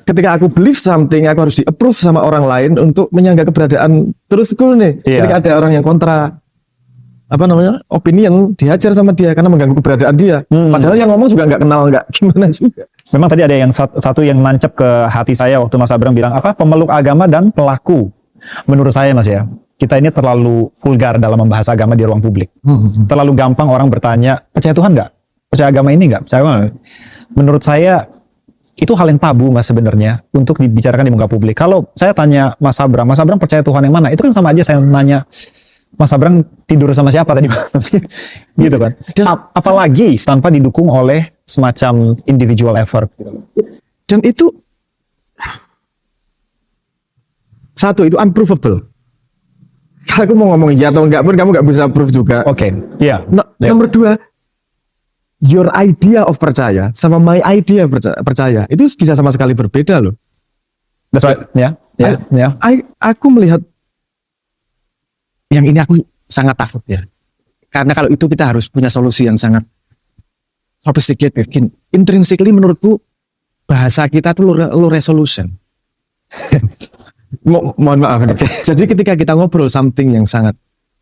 ketika aku believe something, aku harus di-approve sama orang lain untuk menyangga keberadaan truthful nih. Ketika ada orang yang kontra opinion, dihajar sama dia karena mengganggu keberadaan dia. Padahal yang ngomong juga nggak kenal, nggak gimana juga. Memang tadi ada yang satu yang nancep ke hati saya waktu Mas Abraham bilang pemeluk agama dan pelaku. Menurut saya Mas ya, kita ini terlalu vulgar dalam membahas agama di ruang publik. Terlalu gampang orang bertanya, percaya Tuhan nggak? Percaya agama ini nggak? Percaya agama? Menurut saya itu hal yang tabu Mas sebenarnya untuk dibicarakan di muka publik. Kalau saya tanya Mas Abraham percaya Tuhan yang mana? Itu kan sama aja saya nanya Mas Abraham tidur sama siapa tadi? Gitu kan. Apalagi tanpa didukung oleh semacam individual effort. Dan itu satu, itu unprovable. Kalau aku mau ngomong iya atau enggak pun kamu nggak bisa proof juga. Iya. Nomor dua, your idea of percaya sama my idea percaya itu bisa sama sekali berbeda loh. That's right. Aku melihat yang ini aku sangat takut ya. Karena kalau itu kita harus punya solusi yang sangat sophisticated. Intrinsically menurutku bahasa kita tuh low resolution. Mohon maaf. Jadi ketika kita ngobrol something yang sangat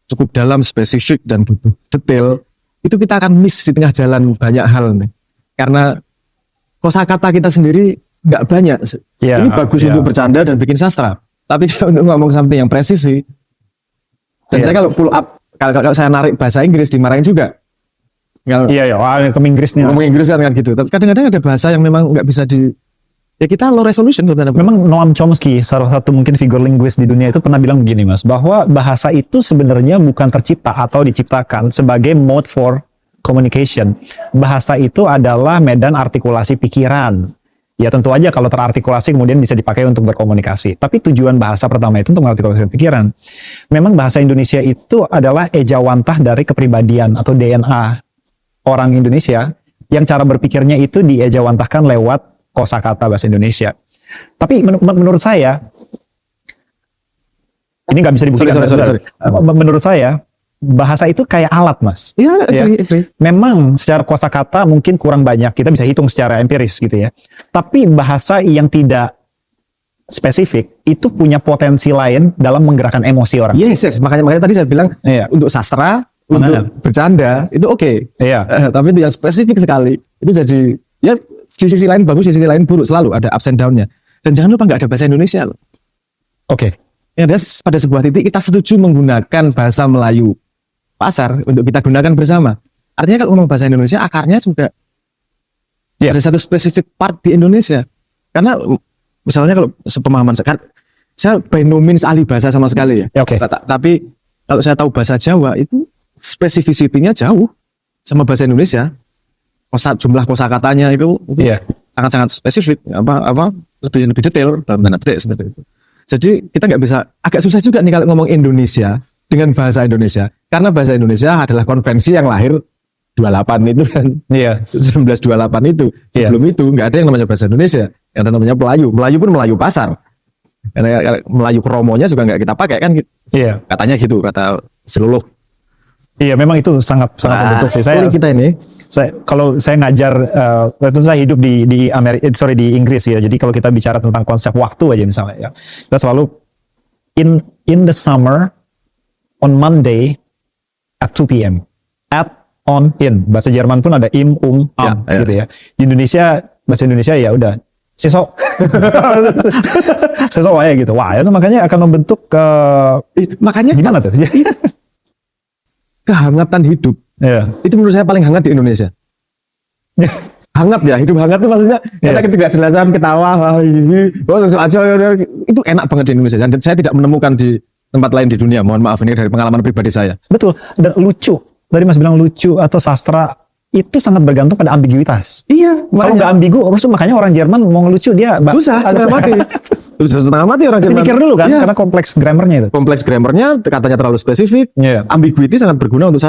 cukup dalam, spesifik dan butuh detail, itu kita akan miss di tengah jalan banyak hal nih. Karena kosakata kita sendiri nggak banyak. Ini bagus untuk bercanda dan bikin sastra. Tapi untuk ngomong something yang presisi. Dan saya kalau pull up, kalau saya narik bahasa Inggris dimarahin juga. Ke Inggrisnya. Ngomong Inggris kan gitu. Tapi kadang-kadang ada bahasa yang memang nggak bisa ya kita low resolution. Memang Noam Chomsky, salah satu mungkin figur linguis di dunia itu pernah bilang begini Mas, bahwa bahasa itu sebenarnya bukan tercipta atau diciptakan sebagai mode for communication. Bahasa itu adalah medan artikulasi pikiran. Ya tentu aja kalau terartikulasi kemudian bisa dipakai untuk berkomunikasi. Tapi tujuan bahasa pertama itu untuk mengartikulasi pikiran. Memang bahasa Indonesia itu adalah ejawantah dari kepribadian atau DNA orang Indonesia yang cara berpikirnya itu diejawantahkan lewat kosakata bahasa Indonesia. Tapi menurut saya ini nggak bisa dibuktikan. Sorry. Menurut saya bahasa itu kayak alat Mas. Iya. Memang secara kosakata mungkin kurang banyak, kita bisa hitung secara empiris gitu ya. Tapi bahasa yang tidak spesifik itu punya potensi lain dalam menggerakkan emosi orang. Yes. Makanya tadi saya bilang untuk sastra, untuk bercanda itu oke. Tapi itu yang spesifik sekali itu jadi ya di sisi lain bagus, di sisi lain buruk, selalu ada ups and down-nya. Dan jangan lupa nggak ada bahasa Indonesia loh. Ya, pada sebuah titik kita setuju menggunakan bahasa Melayu pasar untuk kita gunakan bersama. Artinya kalau ngomong bahasa Indonesia akarnya juga ada satu spesifik part di Indonesia. Karena misalnya kalau sepemahaman saya by no means ahli bahasa sama sekali ya. Tapi kalau saya tahu bahasa Jawa itu spesifisitinya jauh sama bahasa Indonesia. Jumlah kosakatanya itu sangat-sangat spesifik, lebih detail dalam tanda petik seperti itu. Jadi kita nggak bisa, agak susah juga nih kalau ngomong Indonesia dengan bahasa Indonesia, karena bahasa Indonesia adalah konvensi yang lahir 28 itu kan, 1928 itu. Sebelum itu nggak ada yang namanya bahasa Indonesia, yang ada namanya Melayu pun Melayu pasar. Karena Melayu kromonya juga nggak kita pakai kan, katanya gitu kata seluruh. Memang itu sangat membentuk sih. Kalau saya ngajar, waktu saya hidup di Inggris ya. Jadi kalau kita bicara tentang konsep waktu aja misalnya ya, kita selalu in the summer on Monday at 2 p.m. in bahasa Jerman pun ada am gitu ya. Di Indonesia bahasa Indonesia ya udah sesok sesok ya gitu. Wah, itu makanya akan membentuk Makanya gimana tuh? kehangatan hidup. Iya. Itu menurut saya paling hangat di Indonesia. Hangat ya, hidup hangat itu maksudnya Iya. kita ketidakjelasan, ketawa, langsung aja, itu enak banget di Indonesia. Dan saya tidak menemukan di tempat lain di dunia. Mohon maaf, ini dari pengalaman pribadi saya. Betul. Dan lucu. Tadi Mas bilang lucu atau sastra itu sangat bergantung pada ambiguitas. Iya, Kalau nggak ambigu, terus makanya orang Jerman mau ngelucu dia susah, setengah mati. Susah setengah mati orang Mesti Jerman. mikir dulu kan, Iya. karena kompleks grammarnya itu. Kompleks grammarnya, katanya terlalu spesifik. Iya. Ambiguity sangat berguna untuk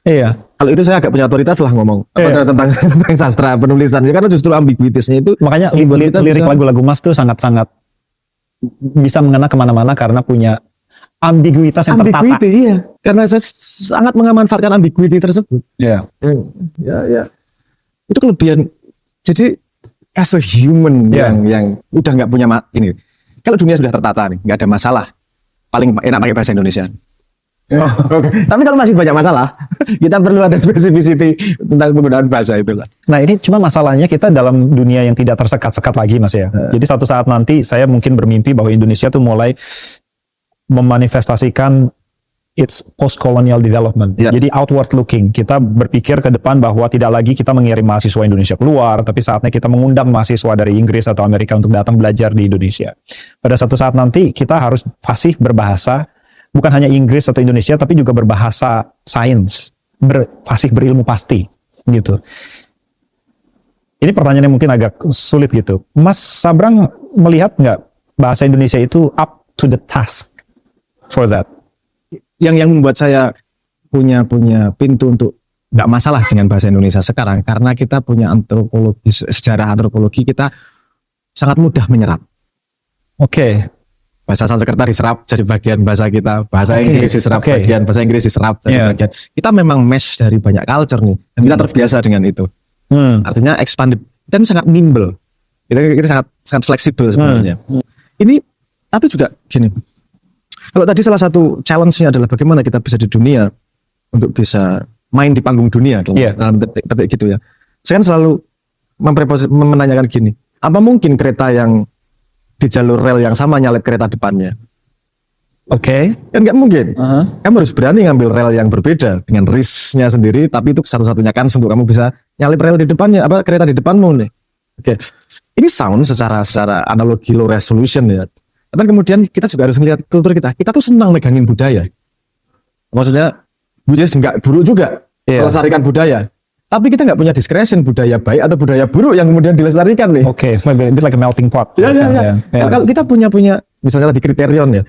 Iya. kalau itu saya agak punya otoritas lah ngomong Iya. tentang sastra penulisan, karena justru ambiguitasnya itu Makanya membuat kita lirik bisa- lagu-lagu Mas tuh sangat-sangat bisa mengena kemana-mana karena punya ambiguitas yang tertata. ambiguity, iya. Karena saya sangat memanfaatkan ambiguity tersebut. Iya. Ya. Itu kelebihan. Jadi as a human Iya. yang udah nggak punya ini. Kalau dunia sudah tertata nih, nggak ada masalah. Paling enak pakai bahasa Indonesia. Tapi kalau masih banyak masalah, kita perlu ada specificity tentang penggunaan bahasa itu lah. Nah ini cuma masalahnya kita dalam dunia yang tidak tersekat-sekat lagi Mas ya. Jadi suatu saat nanti saya mungkin bermimpi bahwa Indonesia tuh mulai memanifestasikan its post-colonial development. Ya. Jadi outward looking. Kita berpikir ke depan bahwa tidak lagi kita mengirim mahasiswa Indonesia keluar, tapi saatnya kita mengundang mahasiswa dari Inggris atau Amerika untuk datang belajar di Indonesia. Pada suatu saat nanti kita harus fasih berbahasa, bukan hanya Inggris atau Indonesia, tapi juga berbahasa sains, fasih berilmu pasti, gitu. Ini pertanyaan yang mungkin agak sulit gitu. Mas Sabrang melihat nggak bahasa Indonesia itu up to the task for that? Yang membuat saya punya pintu untuk nggak masalah dengan bahasa Indonesia sekarang, karena kita punya antropologi, sejarah antropologi kita sangat mudah menyerap. Oke. Bahasa Sanskerta diserap jadi bagian bahasa kita, bahasa Oke, Inggris diserap oke. bagian, bahasa Inggris diserap jadi Iya. bagian. Kita memang mesh dari banyak culture nih, dan kita terbiasa dengan itu. Artinya expanded dan sangat nimble. Kita sangat fleksibel sebenarnya. Ini tapi juga gini. Kalau tadi salah satu challenge-nya adalah bagaimana kita bisa di dunia untuk bisa main di panggung dunia Iya. dalam petik gitu ya. Saya kan selalu menanyakan gini, apa mungkin kereta yang di jalur rel yang sama nyalip kereta depannya? Oke. Kan nggak mungkin. Uh-huh. Kamu harus berani ngambil rel yang berbeda dengan risk-nya sendiri, tapi itu satu-satunya kans untuk kamu bisa nyalip rel di depannya, kereta di depanmu nih. Oke. Ini sound secara analogi low resolution ya. Tapi kemudian kita juga harus melihat kultur kita. Kita tuh senang megangin budaya. Maksudnya, which is nggak buruk juga Iya. melestarikan budaya. Tapi kita nggak punya discretion budaya baik atau budaya buruk yang kemudian dilestarikan nih. Oke, it's like a melting pot. Ya. Ya. Kalau kita punya misalnya tadi kriterion ya,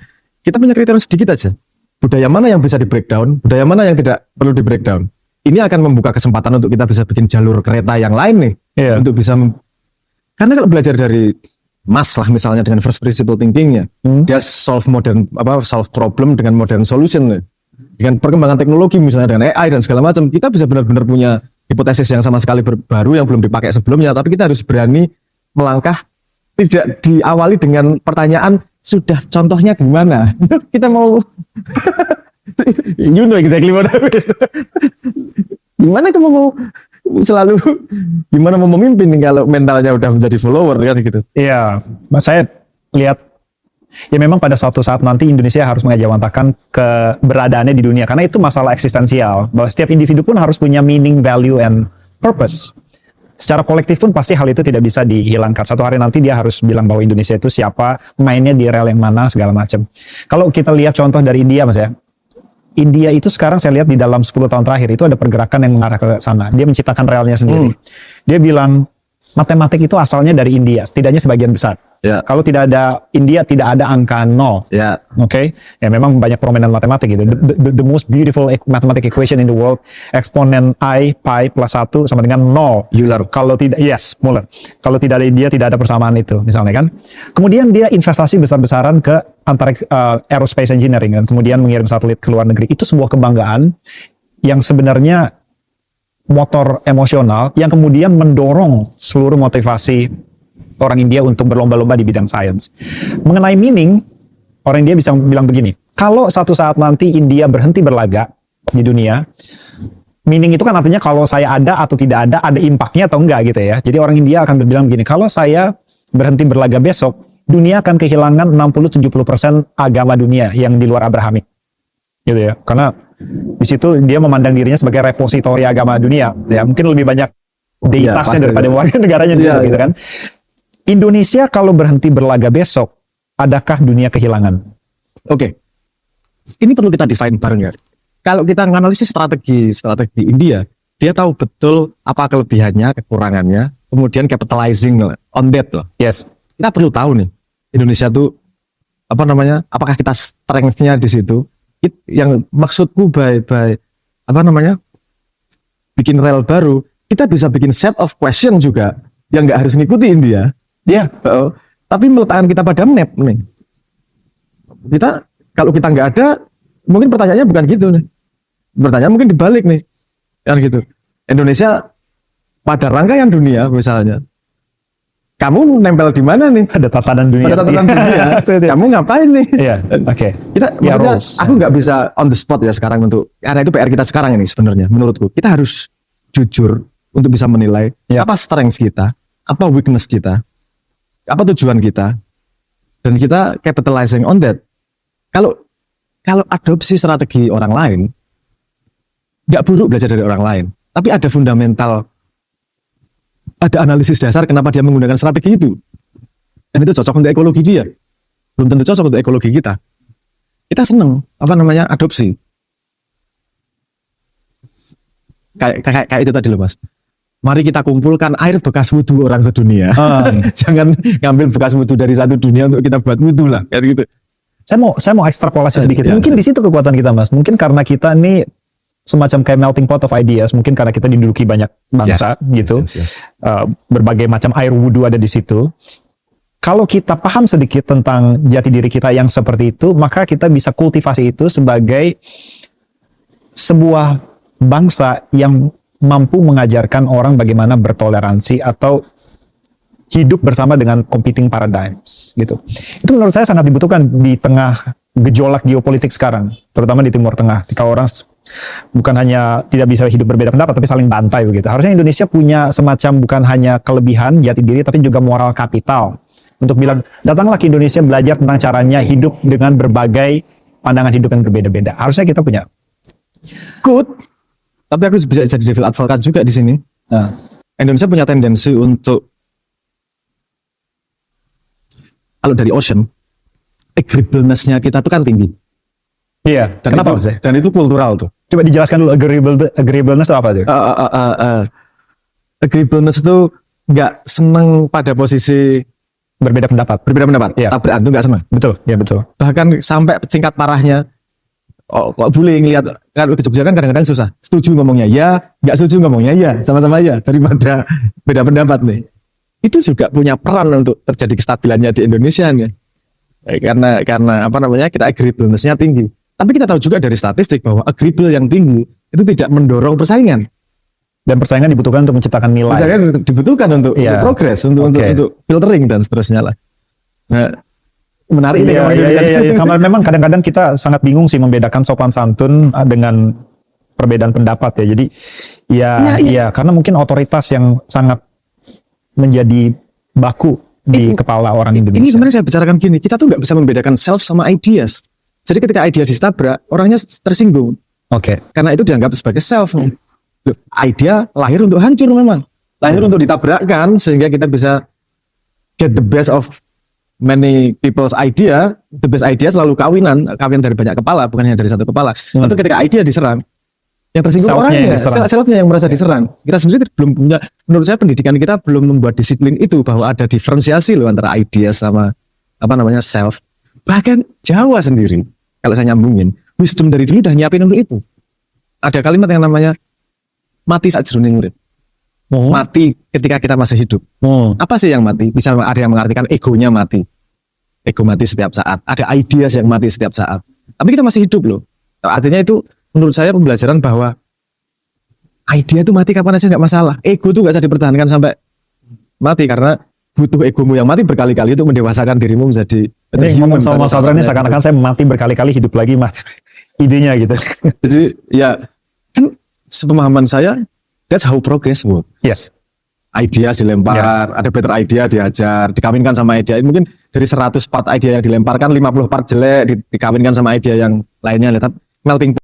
kita punya kriterion sedikit aja. Budaya mana yang bisa di breakdown, budaya mana yang tidak perlu di breakdown. Ini akan membuka kesempatan untuk kita bisa bikin jalur kereta yang lain nih, Iya. untuk bisa. Karena kalau belajar dari Mas lah misalnya dengan first principle thinkingnya, dia solve problem dengan modern solution nih. Dengan perkembangan teknologi misalnya dengan AI dan segala macam, kita bisa benar-benar punya hipotesis yang sama sekali baru yang belum dipakai sebelumnya, tapi kita harus berani melangkah, tidak diawali dengan pertanyaan sudah contohnya gimana. Kita mau you know exactly what I mean. Gimana itu mau selalu gimana mau memimpin kalau mentalnya udah menjadi follower kan gitu. Iya, Mas, saya lihat ya memang pada suatu saat nanti Indonesia harus mengejawantahkan keberadaannya di dunia karena itu masalah eksistensial bahwa setiap individu pun harus punya meaning, value, and purpose. Secara kolektif pun pasti hal itu tidak bisa dihilangkan. Satu hari nanti dia harus bilang bahwa Indonesia itu siapa, mainnya di rel yang mana, segala macam. Kalau kita lihat contoh dari India, Mas ya. India itu sekarang saya lihat di dalam 10 tahun terakhir itu ada pergerakan yang mengarah ke sana. Dia menciptakan relnya sendiri. Dia bilang matematik itu asalnya dari India, setidaknya sebagian besar. Ya. Kalau tidak ada India, tidak ada angka 0. Ya. Oke, ya memang banyak prominent matematik gitu. The most beautiful mathematical equation in the world, eksponen I pi plus 1 sama dengan 0. Euler. Kalau tidak, yes, Muller. Kalau tidak ada India, tidak ada persamaan itu, misalnya kan. Kemudian dia investasi besar-besaran ke antara aerospace engineering dan kemudian mengirim satelit ke luar negeri. Itu sebuah kebanggaan yang sebenarnya motor emosional yang kemudian mendorong seluruh motivasi orang India untuk berlomba-lomba di bidang sains. Mengenai meaning, orang India bisa bilang begini, kalau satu saat nanti India berhenti berlaga di dunia, meaning itu kan artinya kalau saya ada atau tidak ada impact-nya atau enggak gitu ya. Jadi orang India akan berbilang begini, kalau saya berhenti berlaga besok, dunia akan kehilangan 60-70% agama dunia yang di luar Abrahamik. Gitu ya. Karena di situ dia memandang dirinya sebagai repositori agama dunia. Ya, mungkin lebih banyak deitasnya pasti. daripada warga negaranya di situ, gitu kan. Indonesia kalau berhenti berlaga besok, adakah dunia kehilangan? Oke. Ini perlu kita define bareng ya. Kalau kita menganalisis strategi India, dia tahu betul apa kelebihannya, kekurangannya, kemudian capitalizing on that loh. Yes. Kita perlu tahu nih, Indonesia tuh apa namanya? Apakah kita strength-nya di situ? Yang maksudku by apa namanya? Bikin rel baru, kita bisa bikin set of question juga yang nggak harus ngikuti India. Ya. Tapi meletakkan kita pada map nih. Kita kalau kita nggak ada, mungkin pertanyaannya bukan gitu nih. Pertanyaan mungkin dibalik nih, kan gitu. Indonesia pada rangkaian dunia misalnya, kamu nempel di mana nih? Ada tatanan dunia. Pada tatanan dunia. Kamu ngapain nih? Iya, oke. Kita Ya, maksudnya, rules. aku nggak bisa on the spot ya sekarang untuk, karena itu PR kita sekarang ini sebenarnya. Menurutku kita harus jujur untuk bisa menilai Ya. apa strength kita, apa weakness kita, apa tujuan kita, dan kita capitalizing on that. Kalau adopsi strategi orang lain, nggak buruk belajar dari orang lain, tapi ada fundamental, ada analisis dasar kenapa dia menggunakan strategi itu, dan itu cocok untuk ekologi dia, belum tentu cocok untuk ekologi kita. Kita seneng adopsi, kayak itu tadi loh mas. Mari kita kumpulkan air bekas wudhu orang sedunia. Jangan ngambil bekas wudhu dari satu dunia untuk kita buat wudhu lah, kayak gitu. Saya mau ekstrapolasi sedikit. Ya. Mungkin di situ kekuatan kita, Mas. Mungkin karena kita nih semacam kayak melting pot of ideas. Mungkin karena kita diduduki banyak bangsa, gitu. Yes. Berbagai macam air wudhu ada di situ. Kalau kita paham sedikit tentang jati diri kita yang seperti itu, maka kita bisa kultivasi itu sebagai sebuah bangsa yang mampu mengajarkan orang bagaimana bertoleransi atau hidup bersama dengan competing paradigms, gitu. Itu menurut saya sangat dibutuhkan di tengah gejolak geopolitik sekarang, terutama di Timur Tengah. Ketika orang bukan hanya tidak bisa hidup berbeda pendapat, tapi saling bantai begitu. Harusnya Indonesia punya semacam bukan hanya kelebihan jati diri, tapi juga moral kapital untuk bilang, datanglah ke Indonesia belajar tentang caranya hidup dengan berbagai pandangan hidup yang berbeda-beda. Harusnya kita punya. Good. Tapi aku bisa jadi devil advocate juga di sini. Indonesia punya tendensi untuk, kalau dari ocean, agreeableness-nya kita tuh kan tinggi. Iya. Dan Kenapa, itu, Mas? dan itu kultural tuh. Coba dijelaskan dulu agreeableness itu apa tuh? Agreeableness itu nggak seneng pada posisi Berbeda pendapat. berbeda pendapat. Iya. Tabrakan tuh nggak seneng. Betul, ya betul. Bahkan sampai tingkat parahnya, kok boleh ngelihat, kan ke Jogja kan kadang-kadang susah. Setuju ngomongnya ya, nggak setuju ngomongnya ya, sama-sama ya, daripada beda pendapat nih. Itu juga punya peran untuk terjadi kestabilannya di Indonesia nih. Karena apa namanya, kita agreeableness-nya tinggi. Tapi kita tahu juga dari statistik bahwa agreeable yang tinggi itu tidak mendorong persaingan. Dan persaingan dibutuhkan untuk menciptakan nilai. Persaingan dibutuhkan untuk Iya. progres, untuk filtering dan seterusnya lah. Nah, menarik ini Iya, kalau iya, Indonesia. iya, iya. Karena memang kadang-kadang kita sangat bingung sih membedakan sopan santun dengan perbedaan pendapat ya. Jadi iya, karena mungkin otoritas yang sangat menjadi baku di kepala orang Indonesia. Ini sebenarnya saya bicarakan gini, kita tuh nggak bisa membedakan self sama ideas. Jadi ketika idea ditabrak, orangnya tersinggung. Oke. Karena itu dianggap sebagai self. Loh, idea lahir untuk hancur memang. Lahir untuk ditabrakkan sehingga kita bisa get the best of many people's idea. The best idea selalu kawin dari banyak kepala, bukan hanya dari satu kepala. Atau ketika idea diserang, yang tersinggung Self-nya yang orangnya, diserang. selfnya yang merasa diserang. Kita sendiri belum punya, menurut saya pendidikan kita belum membuat disiplin itu, bahwa ada diferensiasi loh antara idea sama self. Bahkan Jawa sendiri, kalau saya nyambungin, wisdom dari dulu udah nyiapin untuk itu. Ada kalimat yang namanya mati saat jroning urip. Mati ketika kita masih hidup. Apa sih yang mati? Bisa ada yang mengartikan egonya mati. Ego mati setiap saat. Ada ideas yang mati setiap saat. Tapi kita masih hidup loh. Artinya itu menurut saya pembelajaran bahwa idea itu mati kapan aja nggak masalah. Ego tuh nggak usah dipertahankan sampai mati, karena butuh egomu yang mati berkali-kali untuk mendewasakan dirimu menjadi Ini ngomong sama Mas Azra ini seakan-akan saya mati berkali-kali, hidup lagi mati. Idenya gitu. Jadi ya kan sepemahaman saya, that's how progress works. Yes. idea dilempar, ada better idea diajar, dikawinkan sama ide. Mungkin dari 100 part idea yang dilemparkan 50 part jelek dikawinkan sama ide yang lainnya. Tapi melting